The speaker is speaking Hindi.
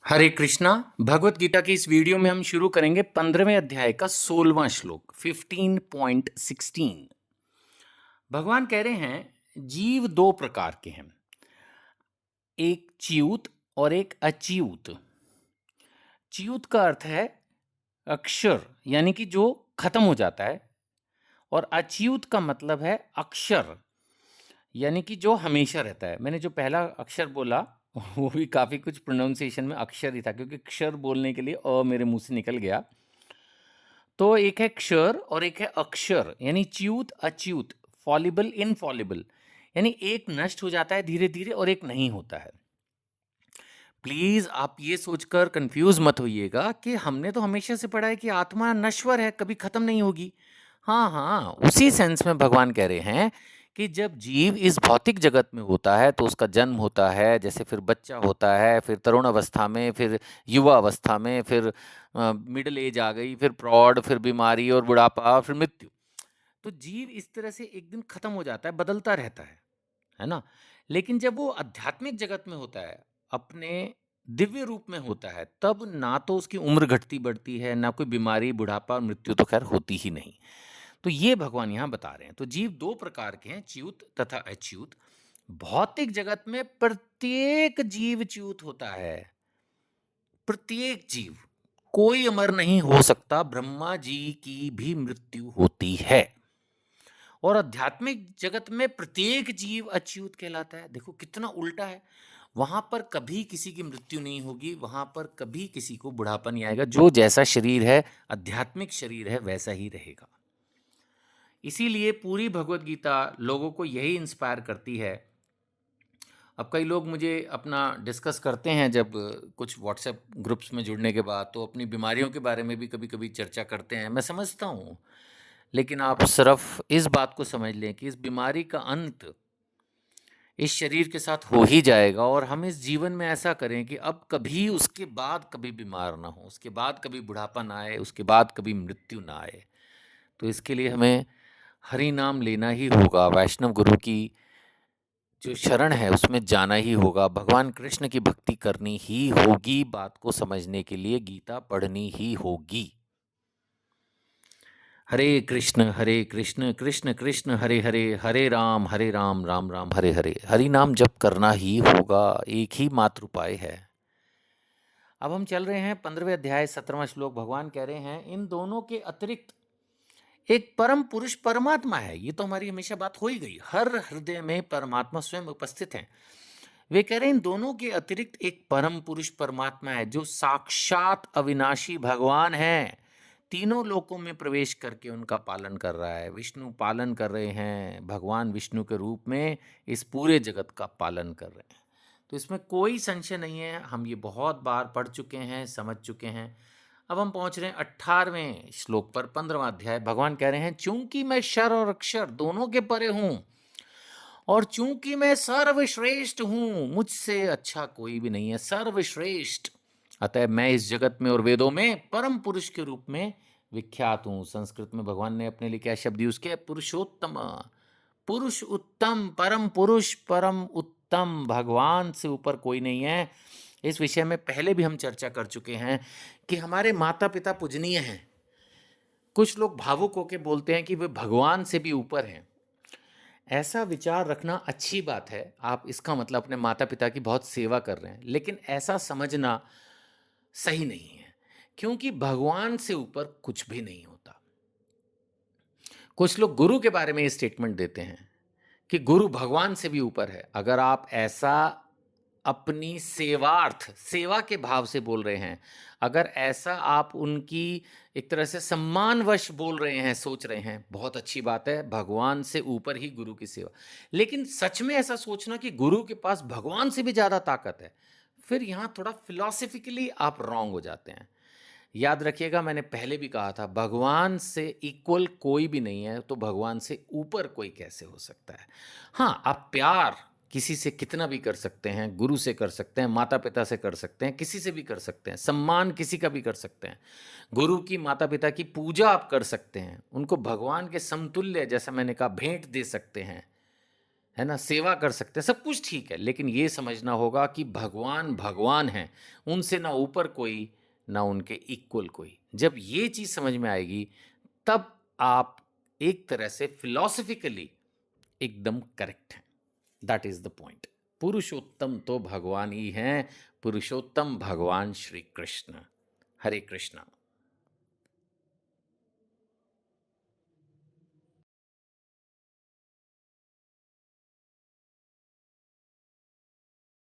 हरे कृष्णा। भगवत गीता की इस वीडियो में हम शुरू करेंगे 15वें अध्याय का 16वां श्लोक 15.16। भगवान कह रहे हैं जीव दो प्रकार के हैं, एक च्यूत और एक अच्यूत। च्यूत का अर्थ है अक्षर यानी कि जो खत्म हो जाता है, और अच्यूत का मतलब है अक्षर यानी कि जो हमेशा रहता है। मैंने जो पहला अक्षर बोला वो भी काफ़ी कुछ प्रोनाउंसिएशन में अक्षर ही था, क्योंकि अक्षर बोलने के लिए मेरे मुंह से निकल गया। तो एक है क्षर और एक है अक्षर, यानी च्यूत अच्यूत, फॉलिबल इनफॉलिबल, यानी एक नष्ट हो जाता है धीरे धीरे और एक नहीं होता है। प्लीज आप ये सोचकर कंफ्यूज मत होइएगा कि हमने तो हमेशा से पढ़ा है कि आत्मा नश्वर है, कभी खत्म नहीं होगी। हाँ हाँ, उसी सेंस में भगवान कह रहे हैं कि जब जीव इस भौतिक जगत में होता है तो उसका जन्म होता है, जैसे फिर बच्चा होता है, फिर तरुण अवस्था में, फिर युवा अवस्था में, फिर मिडिल एज आ गई, फिर प्रौढ़, फिर बीमारी और बुढ़ापा, फिर मृत्यु। तो जीव इस तरह से एक दिन खत्म हो जाता है, बदलता रहता है ना। लेकिन जब वो आध्यात्मिक जगत में होता है, अपने दिव्य रूप में होता है, तब ना तो उसकी उम्र घटती बढ़ती है, ना कोई बीमारी, बुढ़ापा और मृत्यु तो खैर होती ही नहीं। तो ये भगवान यहाँ बता रहे हैं। तो जीव दो प्रकार के हैं, च्यूत तथा अच्युत। भौतिक जगत में प्रत्येक जीव च्यूत होता है, प्रत्येक जीव, कोई अमर नहीं हो सकता। ब्रह्मा जी की भी मृत्यु होती है। और आध्यात्मिक जगत में प्रत्येक जीव अच्युत कहलाता है। देखो कितना उल्टा है। वहां पर कभी किसी की मृत्यु नहीं होगी, वहां पर कभी किसी को बुढ़ापा नहीं आएगा। जो जैसा शरीर है, आध्यात्मिक शरीर है, वैसा ही रहेगा। इसीलिए पूरी भगवत गीता लोगों को यही इंस्पायर करती है। अब कई लोग मुझे अपना डिस्कस करते हैं जब कुछ व्हाट्सएप ग्रुप्स में जुड़ने के बाद, तो अपनी बीमारियों के बारे में भी कभी कभी चर्चा करते हैं। मैं समझता हूँ, लेकिन आप सिर्फ इस बात को समझ लें कि इस बीमारी का अंत इस शरीर के साथ हो ही जाएगा। और हम इस जीवन में ऐसा करें कि अब कभी उसके बाद कभी बीमार ना हो, उसके बाद कभी बुढ़ापा ना आए, उसके बाद कभी मृत्यु ना आए। तो इसके लिए हमें हरि नाम लेना ही होगा, वैष्णव गुरु की जो शरण है उसमें जाना ही होगा, भगवान कृष्ण की भक्ति करनी ही होगी। बात को समझने के लिए गीता पढ़नी ही होगी। हरे कृष्ण कृष्ण कृष्ण हरे हरे, हरे राम राम राम हरे हरे। हरि नाम जप करना ही होगा, एक ही मात्र उपाय है। अब हम चल रहे हैं 15वें अध्याय 17वां श्लोक। भगवान कह रहे हैं इन दोनों के अतिरिक्त एक परम पुरुष परमात्मा है। ये तो हमारी हमेशा बात हो ही गई, हर हृदय में परमात्मा स्वयं उपस्थित हैं। वे कह रहे हैं इन दोनों के अतिरिक्त एक परम पुरुष परमात्मा है जो साक्षात अविनाशी भगवान है, तीनों लोकों में प्रवेश करके उनका पालन कर रहा है। विष्णु पालन कर रहे हैं, भगवान विष्णु के रूप में इस पूरे जगत का पालन कर रहे हैं। तो इसमें कोई संशय नहीं है, हम ये बहुत बार पढ़ चुके हैं, समझ चुके हैं। अब हम पहुंच रहे हैं 18वें श्लोक पर, 15वां अध्याय। भगवान कह रहे हैं चूंकि मैं क्षर और अक्षर दोनों के परे हूं, और चूंकि मैं सर्वश्रेष्ठ हूं, मुझसे अच्छा कोई भी नहीं है, सर्वश्रेष्ठ, अतः मैं इस जगत में और वेदों में परम पुरुष के रूप में विख्यात हूं। संस्कृत में भगवान ने अपने लिए क्या शब्द यूज किया? पुरुषोत्तम, पुरुष उत्तम, परम पुरुष, परम उत्तम। भगवान से ऊपर कोई नहीं है। इस विषय में पहले भी हम चर्चा कर चुके हैं कि हमारे माता पिता पूजनीय हैं। कुछ लोग भावुक होकर बोलते हैं कि वे भगवान से भी ऊपर हैं। ऐसा विचार रखना अच्छी बात है, आप इसका मतलब अपने माता पिता की बहुत सेवा कर रहे हैं, लेकिन ऐसा समझना सही नहीं है, क्योंकि भगवान से ऊपर कुछ भी नहीं होता। कुछ लोग गुरु के बारे में ये स्टेटमेंट देते हैं कि गुरु भगवान से भी ऊपर है। अगर आप ऐसा अपनी सेवार्थ, सेवा के भाव से बोल रहे हैं, अगर ऐसा आप उनकी एक तरह से सम्मानवश बोल रहे हैं, सोच रहे हैं, बहुत अच्छी बात है, भगवान से ऊपर ही गुरु की सेवा। लेकिन सच में ऐसा सोचना कि गुरु के पास भगवान से भी ज़्यादा ताकत है, फिर यहाँ थोड़ा फिलॉसफिकली आप रॉन्ग हो जाते हैं। याद रखिएगा, मैंने पहले भी कहा था, भगवान से इक्वल कोई भी नहीं है, तो भगवान से ऊपर कोई कैसे हो सकता है? हाँ, आप प्यार किसी से कितना भी कर सकते हैं, गुरु से कर सकते हैं, माता पिता से कर सकते हैं, किसी से भी कर सकते हैं, सम्मान किसी का भी कर सकते हैं, गुरु की, माता पिता की पूजा आप कर सकते हैं, उनको भगवान के समतुल्य, जैसा मैंने कहा, भेंट दे सकते हैं। है ना? सेवा कर सकते हैं, सब कुछ ठीक है, लेकिन ये समझना होगा कि भगवान, भगवान हैं, उनसे ना ऊपर कोई, ना उनके इक्वल कोई। जब ये चीज़ समझ में आएगी, तब आप एक तरह से फिलॉसफिकली एकदम करेक्ट हैं। That is the point. पुरुषोत्तम तो भगवान ही हैं, पुरुषोत्तम भगवान श्री कृष्ण। हरे कृष्णा।